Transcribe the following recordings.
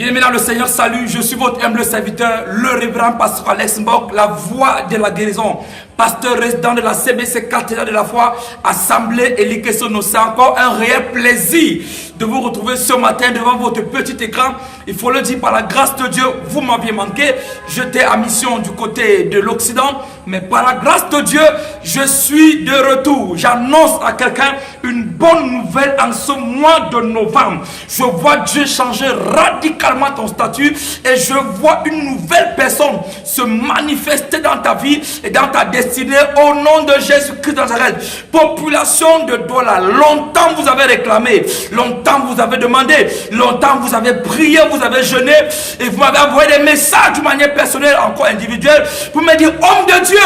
Bien-aimés dans le Seigneur, salut, je suis votre humble serviteur, le révérend pasteur Alex Mbok, la voix de la guérison, pasteur résident de la CBC Cathédrale de la foi, Assemblée Elikesono. C'est encore un réel plaisir de vous retrouver ce matin devant votre petit écran. Il faut le dire, par la grâce de Dieu, vous m'aviez manqué. J'étais à mission du côté de l'Occident, mais par la grâce de Dieu, je suis de retour. J'annonce à quelqu'un une bonne nouvelle en ce mois de novembre. Je vois Dieu changer radicalement ton statut et je vois une nouvelle personne se manifester dans ta vie et dans ta destinée au nom de Jésus-Christ de Nazareth. Population de Douala, longtemps vous avez réclamé, longtemps vous avez demandé, longtemps vous avez prié, vous avez jeûné et vous m'avez envoyé des messages d'une manière personnelle, encore individuelle, pour me dire, homme de Dieu,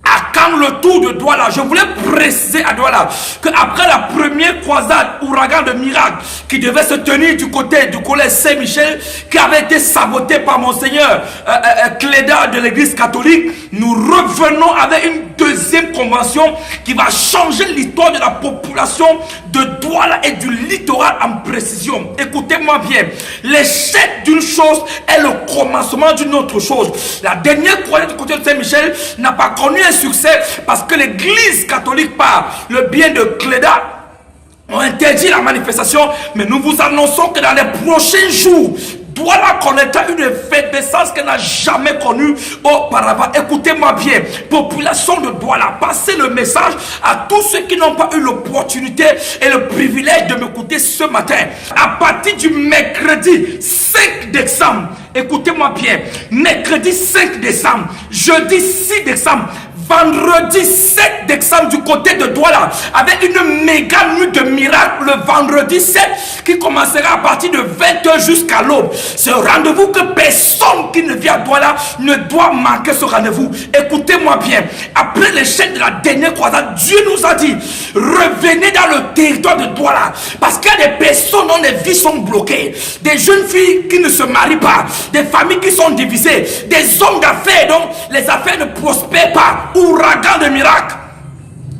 à quand le tour de Douala? Je voulais préciser à Douala qu'après la première croisade ouragan de miracle qui devait se tenir du côté du collège Saint-Michel, qui avait été saboté par Monseigneur Cléda de l'église catholique, nous revenons avec une deuxième convention qui va changer l'histoire de la population de Douala et du littoral en précision. Écoutez-moi bien, l'échec d'une chose est le commencement d'une autre chose. La dernière croisade du côté de Saint-Michel n'a pas connu un succès parce que l'église catholique, par le bien de Cléda, ont interdit la manifestation. Mais nous vous annonçons que dans les prochains jours, Douala connaîtra une effervescence qu'elle n'a jamais connue auparavant. Écoutez-moi bien, population de Douala, passez le message à tous ceux qui n'ont pas eu l'opportunité et le privilège de m'écouter ce matin. À partir du mercredi 5 décembre, écoutez-moi bien, mercredi 5 décembre, jeudi 6 décembre, vendredi 7 décembre du côté de Douala, avec une méga nuit de miracle le vendredi 7 qui commencera à partir de 20h jusqu'à l'aube. Ce rendez-vous que personne qui ne vient à Douala ne doit manquer ce rendez-vous. Écoutez-moi bien, après l'échec de la dernière croisade, Dieu nous a dit, revenez dans le territoire de Douala, parce qu'il y a des personnes dont les vies sont bloquées, des jeunes filles qui ne se marient pas, des familles qui sont divisées, des hommes d'affaires dont les affaires ne prospèrent pas. Ouragan de miracle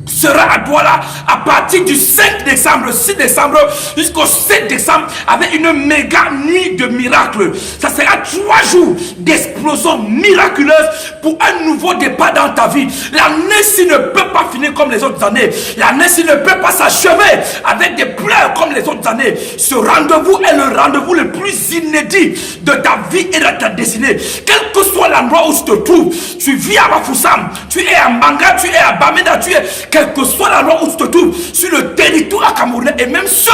sera à Douala à partir du 5 décembre, 6 décembre jusqu'au 7 décembre, avec une méga nuit de miracles. Ça sera 3 jours d'explosion miraculeuse pour un nouveau départ dans ta vie. L'année-ci ne peut pas finir comme les autres années. L'année-ci ne peut pas s'achever avec des pleurs comme les autres années. Ce rendez-vous est le rendez-vous le plus inédit de ta vie et de ta destinée. Quel que soit l'endroit où tu te trouves, tu vis à Bafoussam, tu es à Mbanga, tu es à Bamenda, tu es... Quel que soit l'endroit où tu te trouves, sur le territoire camerounais, et même ceux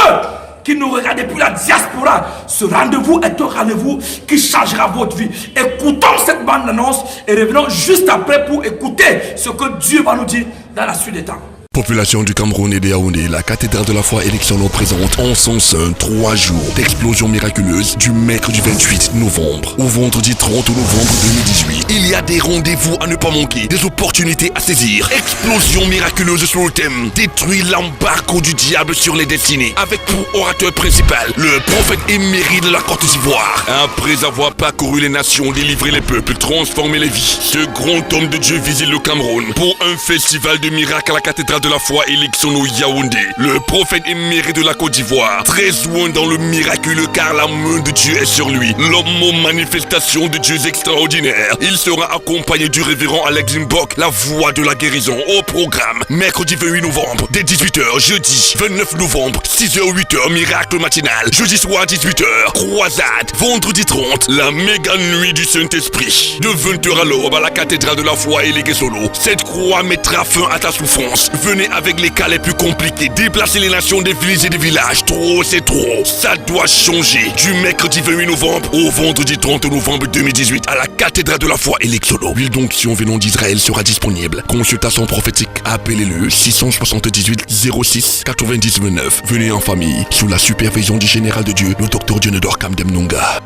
qui nous regardent depuis la diaspora, ce rendez-vous est un rendez-vous qui changera votre vie. Écoutons cette bande-annonce et revenons juste après pour écouter ce que Dieu va nous dire dans la suite des temps. Population du Cameroun et de Yaoundé, la cathédrale de la foi Elikesono présente en son sein 3 jours d'explosion miraculeuse du mercredi 28 novembre au vendredi 30 novembre 2018. Il y a des rendez-vous à ne pas manquer, des opportunités à saisir. Explosion miraculeuse sur le thème détruit l'embargo du diable sur les destinées, avec pour orateur principal le prophète émérite de la Côte d'Ivoire. Après avoir parcouru les nations, délivré les peuples, transformé les vies, ce grand homme de Dieu visite le Cameroun pour un festival de miracles à la cathédrale de la foi Elikesono Yaoundé. Le prophète émérite de la Côte d'Ivoire, très loin dans le miraculeux car la main de Dieu est sur lui. L'homme aux manifestations de Dieu extraordinaires. Il sera accompagné du révérend Alex Mbok, la voix de la guérison. Au programme, mercredi 28 novembre, dès 18h, jeudi 29 novembre, 6h, 8h, miracle matinal, jeudi soir 18h, croisade, vendredi 30, la méga nuit du Saint-Esprit. De 20h à l'aube à la cathédrale de la foi Elikesono. Cette croix mettra fin à ta souffrance. Venez avec les cas les plus compliqués, déplacer les nations des villes et des villages. Trop, c'est trop. Ça doit changer. Du mercredi 28 novembre au vendredi 30 novembre 2018 à la cathédrale de la foi Elikesono. L'huile d'onction venant d'Israël sera disponible. Consultation prophétique, appelez-le 678 06 99. Venez en famille, sous la supervision du général de Dieu, le docteur Dionedor Kamdem Nunga.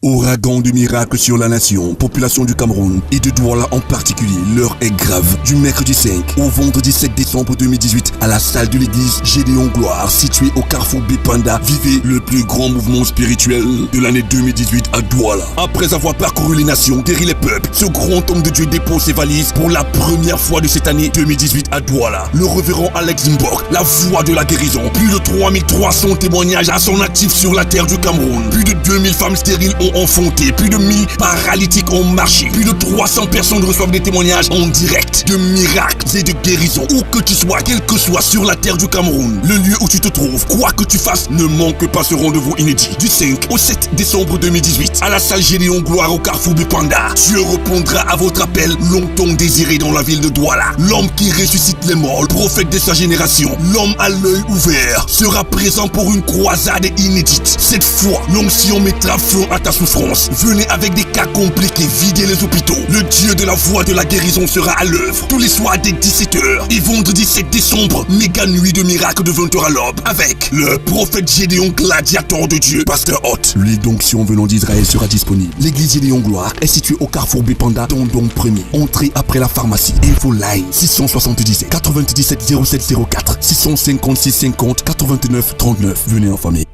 Ouragan de miracles sur la nation, population du Cameroun et de Douala en particulier, l'heure est grave. Du mercredi 5 au vendredi 7 décembre 2018 à la salle de l'église Gédéon Gloire située au carrefour Bépanda, vivez le plus grand mouvement spirituel de l'année 2018 à Douala. Après avoir parcouru les nations, guéri les peuples, ce grand homme de Dieu dépose ses valises pour la première fois de cette année 2018 à Douala. Le révérend Alex Mbok, la voix de la guérison. Plus de 3300 témoignages à son actif sur la terre du Cameroun. Plus de 2000 femmes stériles ont enfanté, plus de 1000 paralytiques ont marché, plus de 300 personnes reçoivent des témoignages en direct de miracles et de guérisons. Où que tu sois, quel que soit sur la terre du Cameroun, le lieu où tu te trouves, quoi que tu fasses, ne manque pas ce rendez-vous inédit. Du 5 au 7 décembre 2018, à la salle Gédéon Gloire au carrefour Bépanda. Dieu répondra à votre appel longtemps désiré dans la ville de Douala. L'homme qui ressuscite les morts, le prophète de sa génération, l'homme à l'œil ouvert, sera présent pour une croisade inédite. Cette fois, l'onction mettra fin à ta souffrance. Venez avec des cas compliqués vider les hôpitaux. Le Dieu de la voix de la guérison sera à l'œuvre tous les soirs dès 17h. Et vendredi 7 décembre, méga nuit de miracles de 20h à l'aube avec le prophète Gédéon, gladiateur de Dieu, pasteur Hot. L'huile d'onction venant d'Israël sera disponible. L'église Gédéon Gloire est située au carrefour Bépanda, Tondon 1er. Entrée après la pharmacie. Info line 677 97 07 04 656 50 89 39. Venez en famille.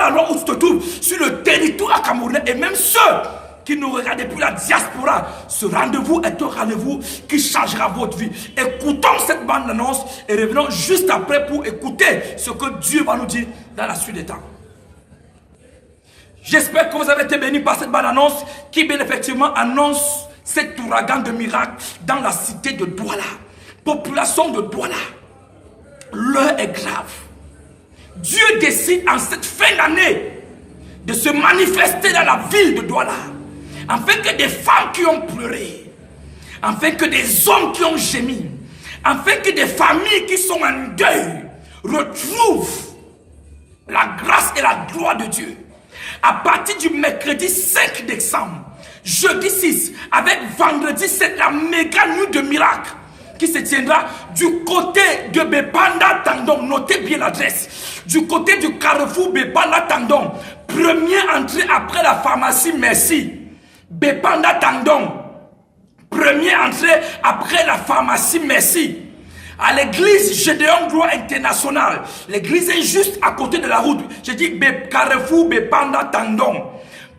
Alors où tu te trouves sur le territoire camerounais et même ceux qui nous regardent depuis la diaspora, ce rendez-vous est un rendez-vous qui changera votre vie. Écoutons cette bande-annonce et revenons juste après pour écouter ce que Dieu va nous dire dans la suite des temps. J'espère que vous avez été bénis par cette bande-annonce qui bien effectivement annonce cet ouragan de miracles dans la cité de Douala. Population de Douala, l'heure est grave. Dieu décide en cette fin d'année de se manifester dans la ville de Douala, afin que des femmes qui ont pleuré, afin que des hommes qui ont gémi, afin que des familles qui sont en deuil retrouvent la grâce et la gloire de Dieu. À partir du mercredi 5 décembre, jeudi 6, avec vendredi 7, la méga nuit de miracles qui se tiendra du côté de Bépanda Tandon. Notez bien l'adresse. Du côté du carrefour Bépanda Tandon. Première entrée après la pharmacie Merci. Bépanda Tandon. Première entrée après la pharmacie Merci. À l'église Gédéon Gloire International. L'église est juste à côté de la route. Je dis carrefour Bépanda Tandon.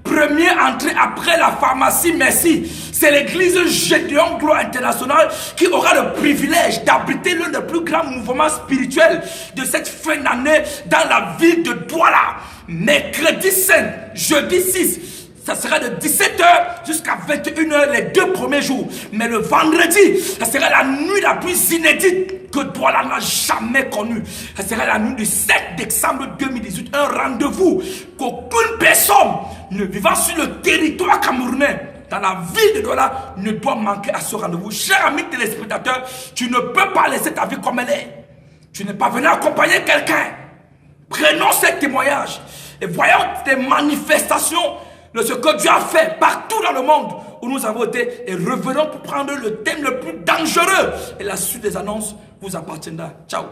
Première entrée après la pharmacie Merci. C'est l'église Gédéon Gloire International qui aura le privilège d'abriter l'un des plus grands mouvements spirituels de cette fin d'année dans la ville de Douala. Mercredi 5, jeudi 6, ça sera de 17h jusqu'à 21h les 2 premiers jours. Mais le vendredi, ça sera la nuit la plus inédite que Douala n'a jamais connue. Ça sera la nuit du 7 décembre 2018. Un rendez-vous qu'aucune personne ne vivant sur le territoire camerounais, dans la ville de Douala, ne doit manquer à ce rendez-vous. Cher ami téléspectateur, tu ne peux pas laisser ta vie comme elle est. Tu n'es pas venu accompagner quelqu'un. Prenons ces témoignages et voyons des manifestations de ce que Dieu a fait partout dans le monde où nous avons été, et revenons pour prendre le thème le plus dangereux et la suite des annonces vous appartiendra. Ciao.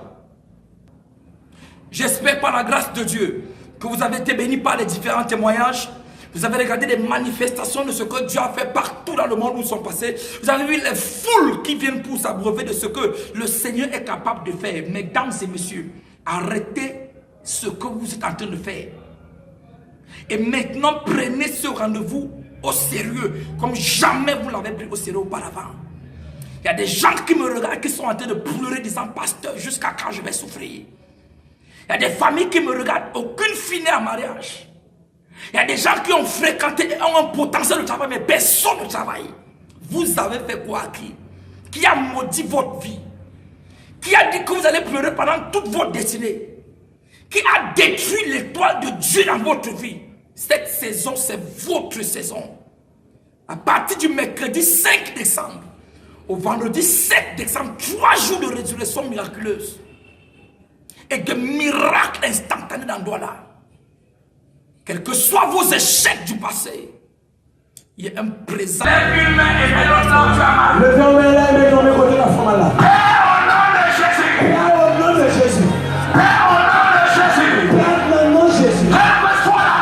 J'espère par la grâce de Dieu que vous avez été bénis par les différents témoignages. Vous avez regardé les manifestations de ce que Dieu a fait partout dans le monde où ils sont passés. Vous avez vu les foules qui viennent pour s'abreuver de ce que le Seigneur est capable de faire. Mesdames et messieurs, arrêtez ce que vous êtes en train de faire. Et maintenant, prenez ce rendez-vous au sérieux, comme jamais vous l'avez pris au sérieux auparavant. Il y a des gens qui me regardent, qui sont en train de pleurer, disant, pasteur, jusqu'à quand je vais souffrir. Il y a des familles qui me regardent, aucune fille n'est en mariage. Il y a des gens qui ont fréquenté et ont un potentiel de travail, mais personne ne travaille. Vous avez fait quoi à qui? Qui a maudit votre vie? Qui a dit que vous allez pleurer pendant toute votre destinée? Qui a détruit l'étoile de Dieu dans votre vie? Cette saison, c'est votre saison. À partir du mercredi 5 décembre au vendredi 7 décembre, 3 jours de résurrection miraculeuse et de miracles instantanés dans Douala. Quels que soient vos échecs du passé, il y a un présent. Père, au nom de Jésus. Père, au nom de Jésus. Père, au nom de Jésus. Père, reçois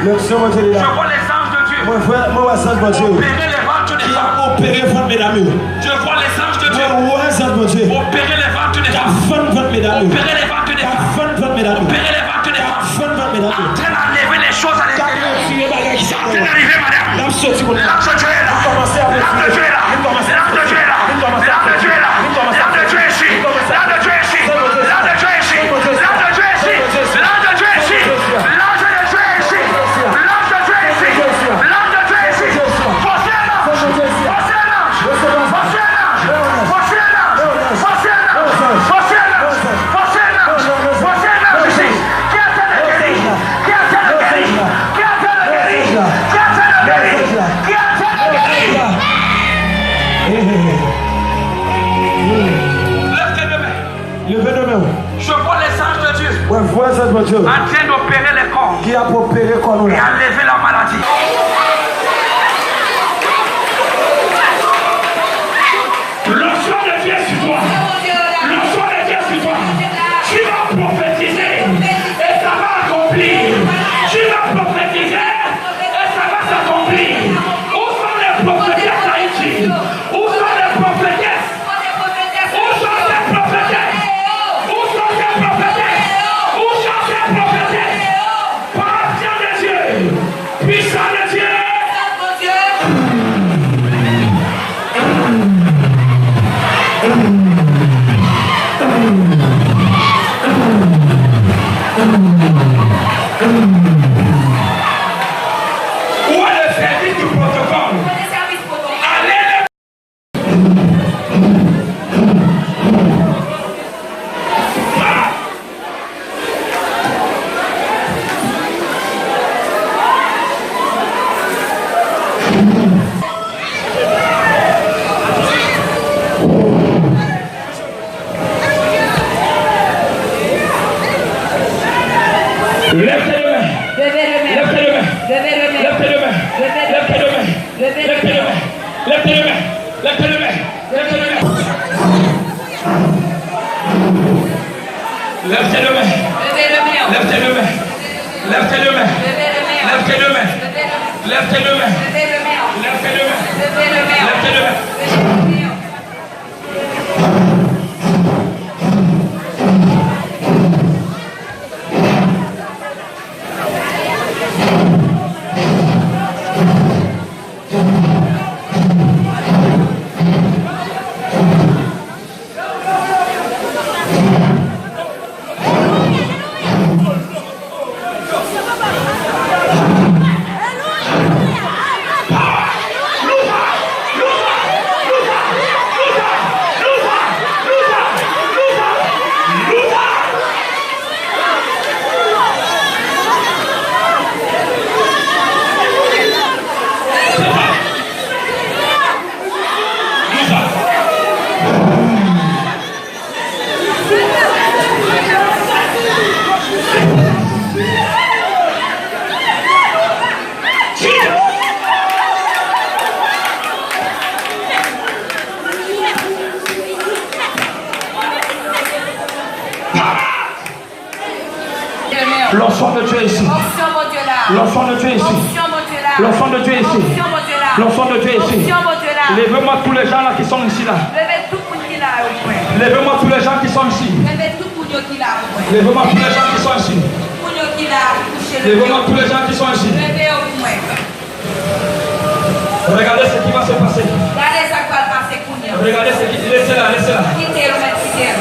L'action de Dieu est là. Je vois les anges de Dieu. Mon frère, moi, ça de Dieu. Opérer les ventres des femmes. Opérer votre mesdames. Je vois les anges de Dieu. Moi, ça de Dieu. Opérer les ventres des femmes. Votre mesdames. Opérer les ventres des femmes. Votre mesdames. Opérer les ventres des femmes. Votre mesdames. En train d'enlever les choses à l'intérieur. En train d'arriver, madame. L'âme de Dieu est là. L'âme de Dieu est là. L'âme de Dieu est là. L'âme de Dieu est là. L'âme de Dieu est là. L'âme de Dieu est ici. L'âme de Dieu est ici. L'âme de Dieu est ici. L'âme de Dieu est ici. L'âme de Dieu est ici. L'âme de Dieu est ici. L'âme de Dieu est ici. L'âme de Dieu est ici. Forcez un ange. Forcez un ange. Forcez un ange. Forcez un ange. Forcez un ange. Forcez un ange. Forcez un ange. Forcez un ange ici. Qui a fait le guérir? Qui a fait le guérir? Qui a fait le guérir? Qui a fait le guérir? Qui a fait le guérir? Levez les mains. Je vois les anges de Dieu Ouais, vois ça de Dieu. en train d'opérer les corps Qui a opéré quoi nous et là? enlever la maladie. L'onction de Dieu sur toi. L'onction de Dieu sur toi. Tu vas prophétiser et ça va accomplir. Tu vas prophétiser et ça va s'accomplir. Où sont les prophétesses à Haïti? Où sont les prophétesses? Où sont les prophétesses? Où sont les prophétesses? Où sont les prophétesses? Patient de Dieu, puissant de Dieu. Où est le service du protocole? Allez L'enfant de Dieu est ici. L'enfant de Dieu est ici. L'enfant de Dieu est ici. L'enfant de Dieu est ici. Levez-moi tous les gens là qui sont ici là. Levez-moi tous les gens qui sont ici. Levez-moi tous les gens qui sont ici. Levez-moi tous les gens qui sont ici. Regardez ce qui va se passer. Regardez ce qui... Laissez-la, laissez-la.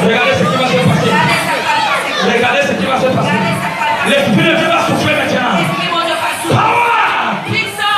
Regardez ce qui va se passer. Regardez ce qui va se passer. L'esprit de Dieu va souffler maintenant. Power!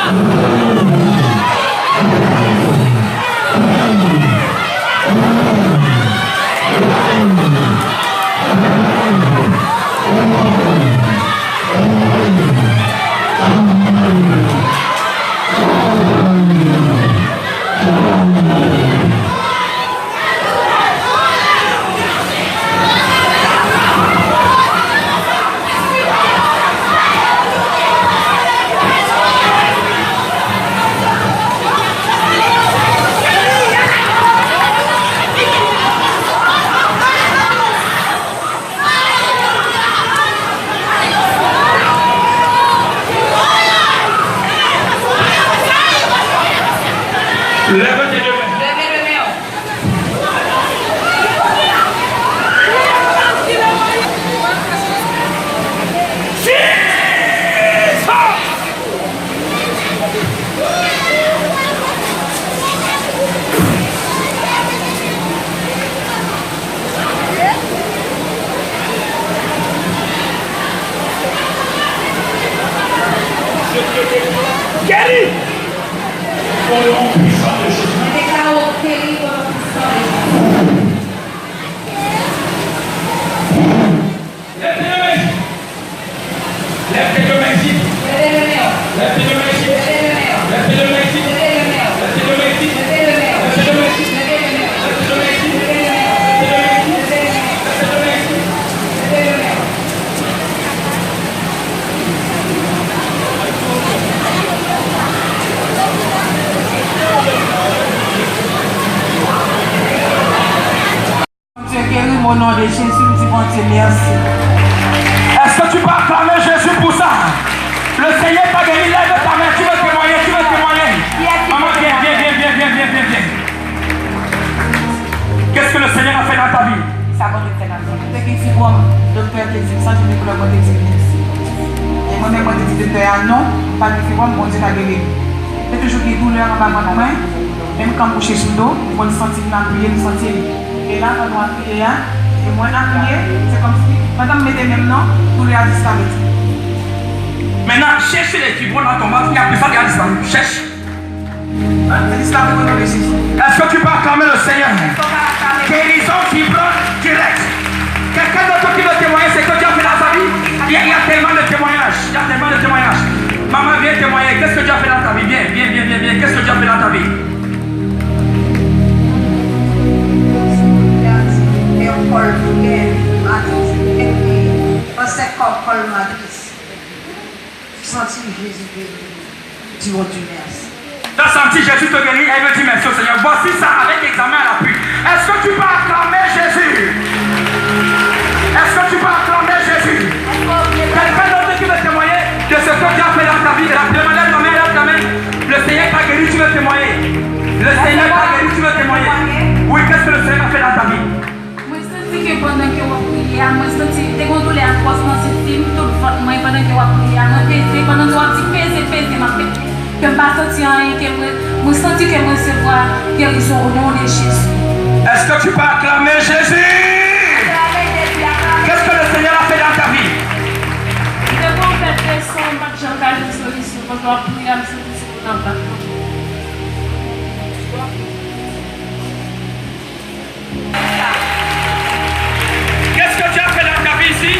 Lève tes deux mains. Guéris! Au nom puissant de Jésus. Lève tes deux mains. Lève tes deux mains ici. Lève tes deux mains ici. Lève tes deux mains ici. Lève tes deux mains ici. Lève tes deux mains ici. Lève tes deux mains ici. Lève tes deux mains ici. Lève tes deux mains ici. Au nom de Jésus, nous disons Dieu merci. Est-ce que tu peux acclamer Jésus pour ça? Le Seigneur t'a guéri, lève ta main, tu veux témoigner, tu veux témoigner. Maman, viens. Qu'est-ce que le Seigneur a fait dans ta vie? Ça va le faire dans ta vie. Dès qu'il dit bon, docteur, qui dit ça, je vais pour le côté de merci. Et moi-même, quand je dis docteur, non, pas de fibre, mon Dieu t'a guéri. C'est toujours des douleurs en bas de main, même quand vous couchez sous l'eau, vous pouvez sentir l'appuyer, vous sentir. Et là, quand on a prié, et moi, appuyer, c'est comme si, madame, mettez même non, douleur a disparu. Maintenant, cherche les fibres dans ton ventre, il y a plus ça qui a disparu. Cherche. Est-ce que tu peux acclamer le Seigneur? Guérison fibre direct. Quelqu'un d'autre qui veut témoigner, c'est que Dieu a fait dans sa vie. Il y a tellement de témoignages. Maman, viens témoigner. Qu'est-ce que Dieu a fait dans ta vie? Viens. Qu'est-ce que Dieu a fait dans ta vie? Senti Jésus guérir. Dis-moi Dieu merci. Tu as senti Jésus te guérir, elle veut dire merci au Seigneur. Voici ça avec examen à l'appui. Est-ce que tu peux acclamer Jésus? Est-ce que tu peux acclamer Jésus? Quelqu'un d'autre qui veut témoigner de ce que Dieu a fait dans ta vie? Lève ta main. Le Seigneur t'a guéri, tu veux témoigner. Le Seigneur t'a guéri, tu veux témoigner. Oui, qu'est-ce que le Seigneur a fait dans ta vie? Moi, je sens que pendant que vous priez, moi, je sens que dès qu'on doit aller dans ce film, tout moi, pendant que vous priez, moi, pendant que vous pesez, ma fait. Que je ne pas sentir rien, que je sens que moi, c'est voir guérison au nom de Jésus. Est-ce que tu peux acclamer Jésus? Qu'est-ce que le Seigneur a fait dans ta vie? Je vais faire des sons, je vais faire des solutions, je vais prier à solution dans ta vie. Qu'est-ce que tu as fait dans ta vie ici?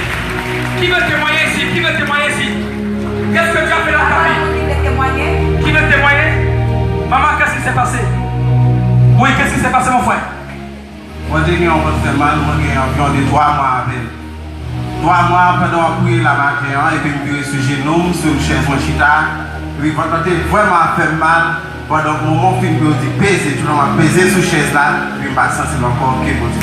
Qui veut témoigner ici? Qu'est-ce que tu as fait dans ta vie? Qui veut témoigner? Maman, qu'est-ce qui s'est passé? Oui, qu'est-ce qui s'est passé, mon frère? Moi, j'ai eu un mal, environ de 3 mois avec. 3 mois après avoir prié la matin, et puis je suis sur genou, sur le chaise, mon chita. Puis, quand on vraiment fait mal, pendant que mon film me dit peser, tout le monde pesé sur la chaise là, puis je me sens encore ok, mon Dieu.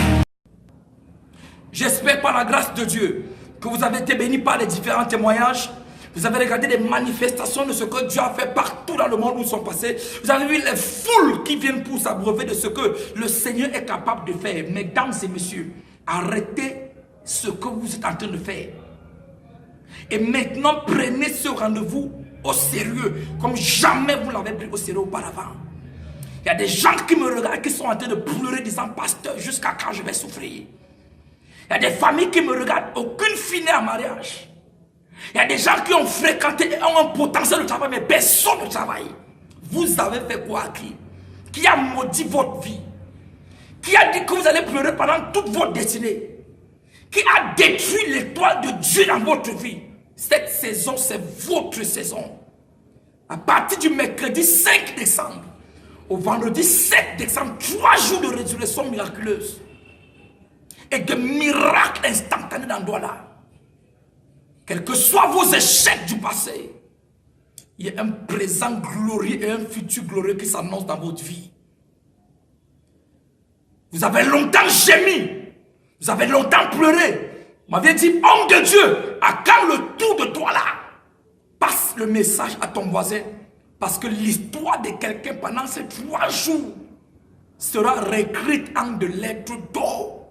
J'espère par la grâce de Dieu que vous avez été bénis par les différents témoignages. Vous avez regardé les manifestations de ce que Dieu a fait partout dans le monde où ils sont passés. Vous avez vu les foules qui viennent pour s'abreuver de ce que le Seigneur est capable de faire. Mesdames et messieurs, arrêtez ce que vous êtes en train de faire. Et maintenant, prenez ce rendez-vous au sérieux, comme jamais vous l'avez pris au sérieux auparavant. Il y a des gens qui me regardent, qui sont en train de pleurer, disant, pasteur, jusqu'à quand je vais souffrir? Il y a des familles qui me regardent, aucune fille n'est en mariage. Il y a des gens qui ont fréquenté et ont un potentiel de travail, mais personne ne travaille. Vous avez fait quoi à qui? Qui a maudit votre vie? Qui a dit que vous allez pleurer pendant toute votre destinée? Qui a détruit l'étoile de Dieu dans votre vie? Cette saison, c'est votre saison. À partir du mercredi 5 décembre au vendredi 7 décembre, 3 jours de résurrection miraculeuse et de miracles instantanés dans Douala. Quels que soient vos échecs du passé, il y a un présent glorieux et un futur glorieux qui s'annonce dans votre vie. Vous avez longtemps gémi, vous avez longtemps pleuré. Vous m'avez dit, homme de Dieu, à quand le tour de toi là? Passe le message à ton voisin, Parce que l'histoire de quelqu'un pendant ces 3 jours sera réécrite en de lettres d'or.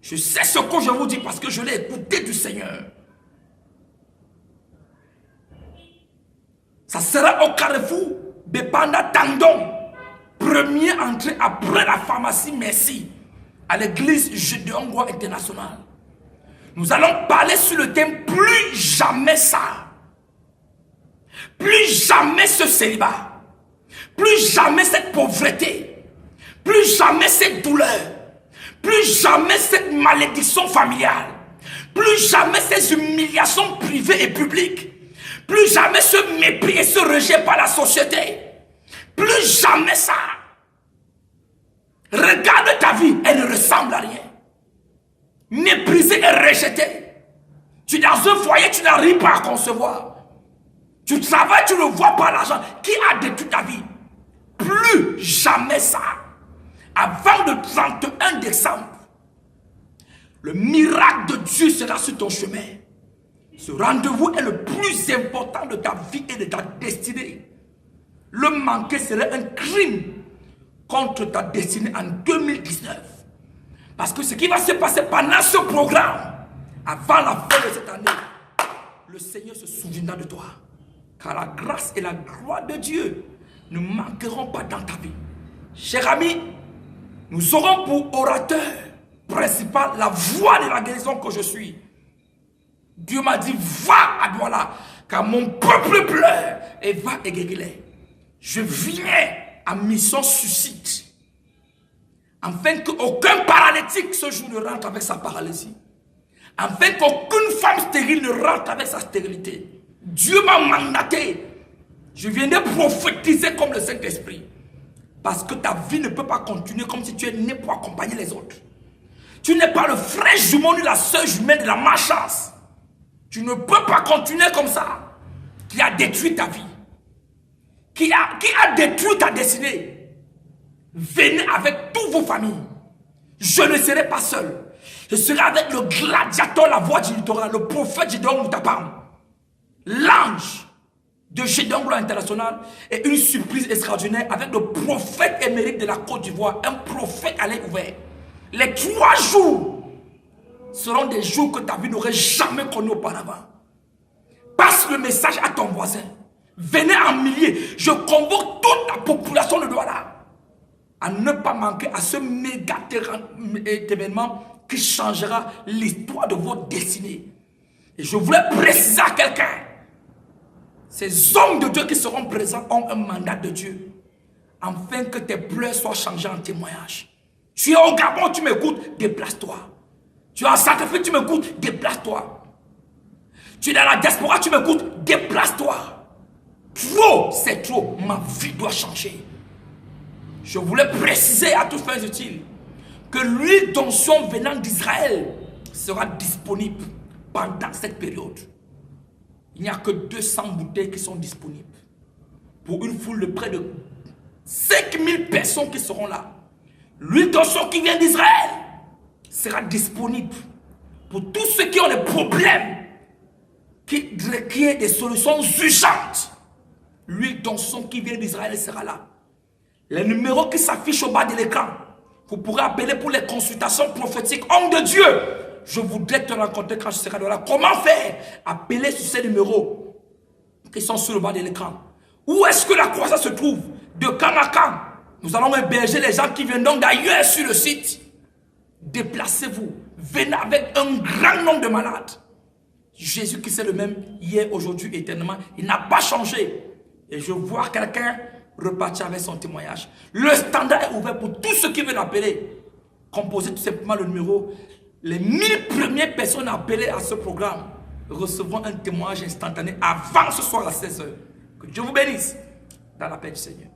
Je sais ce que je vous dis parce que je l'ai écouté du Seigneur. Ça sera au carrefour Bepanda Tandon. Premier entrée après la pharmacie Merci à l'église Gédéon Gloire Internationale. Nous allons parler sur le thème plus jamais ça. Plus jamais ce célibat. Plus jamais cette pauvreté. Plus jamais cette douleur. Plus jamais cette malédiction familiale. Plus jamais ces humiliations privées et publiques. Plus jamais ce mépris et ce rejet par la société. Plus jamais ça. Regarde ta vie, elle ne ressemble à rien. Méprisé et rejeté. Tu es dans un foyer, tu n'arrives pas à concevoir. Tu travailles, tu ne vois pas l'argent. Qui a détruit ta vie? Plus jamais ça. Avant le 31 décembre, le miracle de Dieu sera sur ton chemin. Ce rendez-vous est le plus important de ta vie et de ta destinée. Le manquer serait un crime contre ta destinée en 2019. Parce que ce qui va se passer pendant ce programme, avant la fin de cette année, le Seigneur se souviendra de toi. Car la grâce et la gloire de Dieu ne manqueront pas dans ta vie. Cher ami, nous aurons pour orateur principal la voix de la guérison que je suis. Dieu m'a dit, va à Douala, car mon peuple pleure, et va et guéris-les. Je viens à mission suscite, afin qu'aucun paralytique ce jour ne rentre avec sa paralysie, afin qu'aucune femme stérile ne rentre avec sa stérilité. Dieu m'a mandaté. Je viens de prophétiser comme le Saint-Esprit. Parce que ta vie ne peut pas continuer comme si tu es né pour accompagner les autres. Tu n'es pas le frère jumeau ni la soeur jumelle de la malchance. Tu ne peux pas continuer comme ça. Qui a détruit ta vie. Qui a détruit ta destinée. Venez avec toutes vos familles. Je ne serai pas seul. Je serai avec le gladiateur, la voix du littoral, le prophète Gédéon Moutapam. L'ange de Gédéon Gloire Internationale et une surprise extraordinaire avec le prophète émérite de la Côte d'Ivoire, un prophète à l'œil ouvert. Les 3 jours seront des jours que ta vie n'aurait jamais connus auparavant. Passe le message à ton voisin. Venez en milliers. Je convoque toute la population de Douala à ne pas manquer à ce méga événement qui changera l'histoire de votre destinée. Et je voulais préciser à quelqu'un. Ces hommes de Dieu qui seront présents ont un mandat de Dieu. Afin que tes pleurs soient changés en témoignage. Tu es au Gabon, tu m'écoutes, déplace-toi. Tu es en Centrafrique, tu m'écoutes, déplace-toi. Tu es dans la diaspora, tu m'écoutes, déplace-toi. Trop, c'est trop. Ma vie doit changer. Je voulais préciser à toutes fins utiles que l'huile d'onction venant d'Israël sera disponible pendant cette période. Il n'y a que 200 bouteilles qui sont disponibles. Pour une foule de près de 5000 personnes qui seront là. L'huile d'onction qui vient d'Israël sera disponible pour tous ceux qui ont des problèmes, qui requièrent des solutions urgentes. L'huile d'onction qui vient d'Israël sera là. Les numéros qui s'affichent au bas de l'écran, vous pourrez appeler pour les consultations prophétiques. Homme de Dieu, je voudrais te rencontrer quand je serai là. Comment faire? Appelez sur ces numéros qui sont sur le bas de l'écran. Où est-ce que la croissance se trouve? De camp à camp. Nous allons héberger les gens qui viennent donc d'ailleurs sur le site. Déplacez-vous. Venez avec un grand nombre de malades. Jésus qui c'est le même hier, aujourd'hui, éternellement. Il n'a pas changé. Et je vois quelqu'un repartir avec son témoignage. Le standard est ouvert pour tous ceux qui veulent appeler. Composez tout simplement le numéro. Les 1000 premières personnes appelées à ce programme recevront un témoignage instantané avant ce soir à 16h. Que Dieu vous bénisse dans la paix du Seigneur.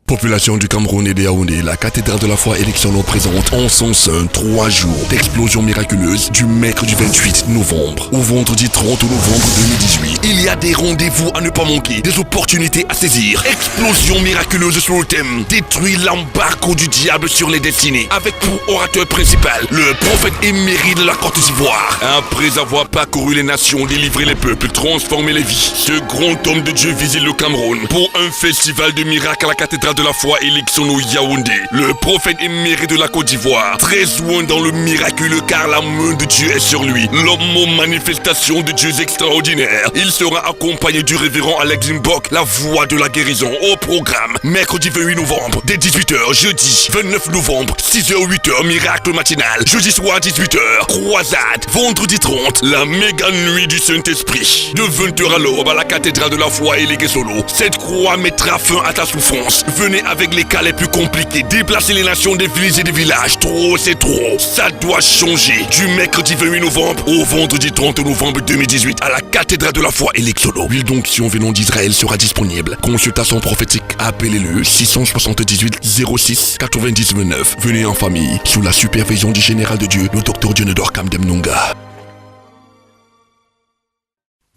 Population du Cameroun et de Yaoundé, la cathédrale de la foi élection nous présente en son sein 3 jours d'explosion miraculeuse du mercredi 28 novembre au vendredi 30 novembre 2018. Il y a des rendez-vous à ne pas manquer, des opportunités à saisir. Explosion miraculeuse sur le thème. Détruit l'embargo du diable sur les destinées. Avec pour orateur principal, le prophète émérite de la Côte d'Ivoire. Après avoir parcouru les nations, délivré les peuples, transformé les vies, ce grand homme de Dieu visite le Cameroun pour un festival de miracles à la cathédrale de la foi Eliksono Yaoundé. Le prophète émérite de la Côte d'Ivoire, très loin dans le miraculeux car la main de Dieu est sur lui. L'homme aux manifestations de Dieu extraordinaires. Il sera accompagné du révérend Alex Mbok, la voix de la guérison. Au programme, mercredi 28 novembre, dès 18h, jeudi 29 novembre, 6h, 8h, miracle matinal, jeudi soir 18h, croisade, vendredi 30, la méga nuit du Saint-Esprit. De 20h à l'aube à la cathédrale de la foi et les Solo. Cette croix mettra fin à ta souffrance. Venez avec les cas les plus compliqués. Déplacer les nations des villes et des villages. Trop, c'est trop. Ça doit changer. Du mercredi 28 novembre au vendredi 30 novembre 2018 à la cathédrale de la foi et les Solo. L'huile d'onction venant d'Israël sera disponible. Consultation prophétique. Appelez-le 678 06 99. Venez en famille sous la supervision du général de Dieu, le docteur Dionedor Kamdemnunga.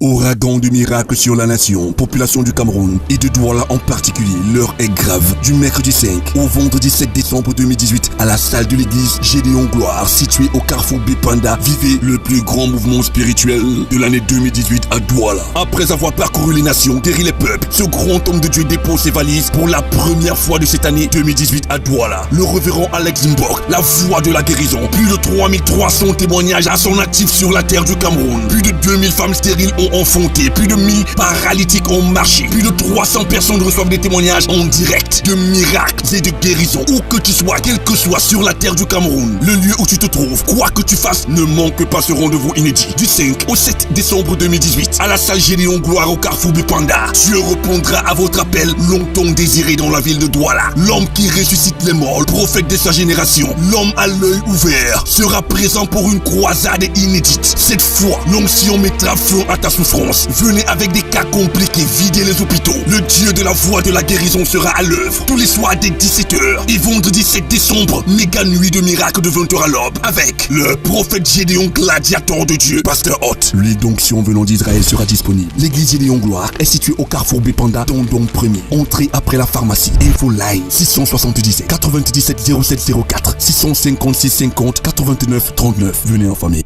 Ouragan de miracles sur la nation, population du Cameroun et de Douala en particulier, l'heure est grave. Du mercredi 5 au vendredi 7 décembre 2018 à la salle de l'église Gédéon Gloire située au carrefour Bipanda, vivez le plus grand mouvement spirituel de l'année 2018 à Douala. Après avoir parcouru les nations, guéri les peuples, ce grand homme de Dieu dépose ses valises pour la première fois de cette année 2018 à Douala. Le révérend Alex Mbok, la voix de la guérison. Plus de 3300 témoignages à son actif sur la terre du Cameroun. Plus de 2000 femmes stériles ont enfanté, plus de 1000 paralytiques ont marché, plus de 300 personnes reçoivent des témoignages en direct de miracles et de guérisons. Où que tu sois, quel que soit sur la terre du Cameroun, le lieu où tu te trouves, quoi que tu fasses, ne manque pas ce rendez-vous inédit. Du 5 au 7 décembre 2018 à la salle Gédéon Gloire au carrefour Bipanda. Dieu répondra à votre appel longtemps désiré dans la ville de Douala. L'homme qui ressuscite les morts, le prophète de sa génération, l'homme à l'œil ouvert, sera présent pour une croisade inédite. Cette fois, l'onction mettra fin à ta souffrance. Venez avec des cas compliqués, videz les hôpitaux. Le Dieu de la voix de la guérison sera à l'œuvre tous les soirs dès 17h. Et vendredi 7 décembre, méga nuit de miracles de 20h à l'aube avec le prophète Gédéon, gladiateur de Dieu, pasteur Hôte. L'huile d'onction venant d'Israël sera disponible. L'église Gédéon Gloire est située au carrefour Bipanda, Dondon 1er. Entrée après la pharmacie. Info line 677 97 07 04 656 50 89 39. Venez en famille.